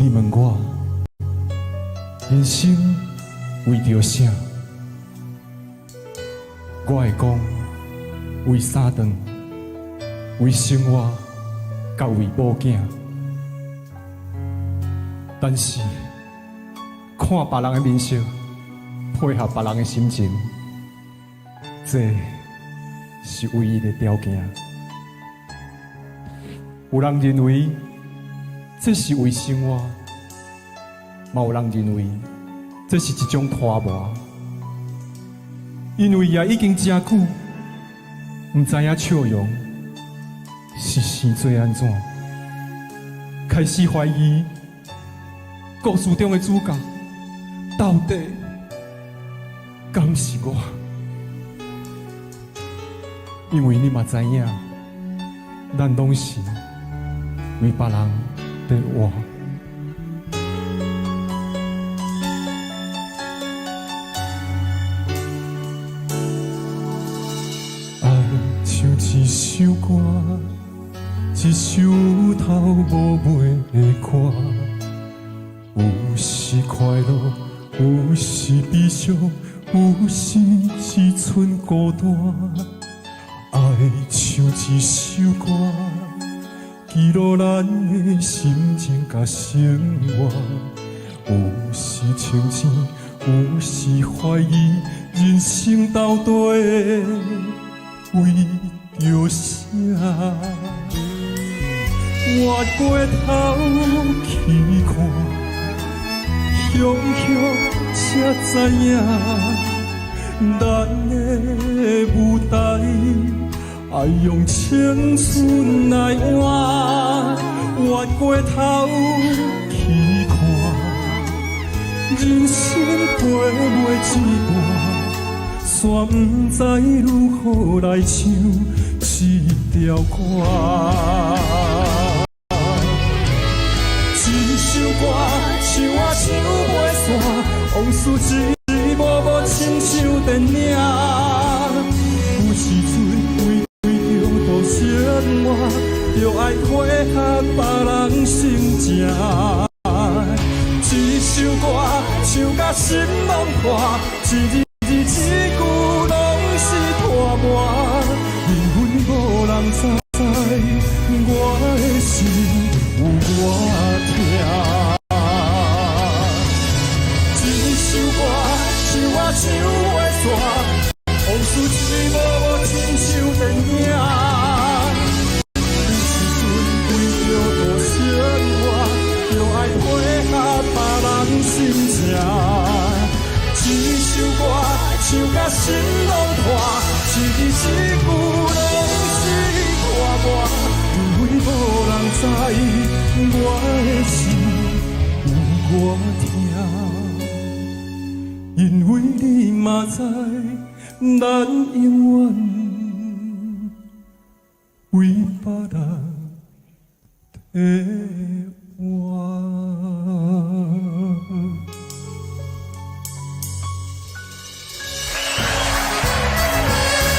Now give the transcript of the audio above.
你问我人生为着啥？我会讲为三顿，为生活，甲为某囝。但是看别人的面色，配合别人的心情，这是唯一的条件。有人认为这是为生活，嘛有人认为这是一种拖磨。因为也已经真久，唔知影笑容是生做安怎，开始怀疑故事中的主角到底敢是我？因为你嘛知影，咱拢是为别人在活。一首歌，一首有头无尾的歌，有时快乐，有时悲伤，有时只剩孤单。爱像一首歌，记录咱的心情甲生活，有时清醒，有时怀疑，人生到底为着啥？我过头去看，雄雄才知影，咱的舞台爱用青春来换。我过头去看，人生过袂一半。煞不知如何来唱这条歌。一首歌唱啊唱袂煞，往事一幕幕亲像电影。有时阵为着度生活，就爱配合别人心情。一首歌唱甲心拢破，一字一句拢是拖磨，因为无人知我的心有多痛。一首歌唱啊唱袂煞，往事一幕幕亲像电影。有时阵为着度生活，就爱配合别人心情。一首歌唱甲心拢破，一字一句拢是拖磨，因为无人知我的心有多痛，因为你嘛知，咱永远为别人在。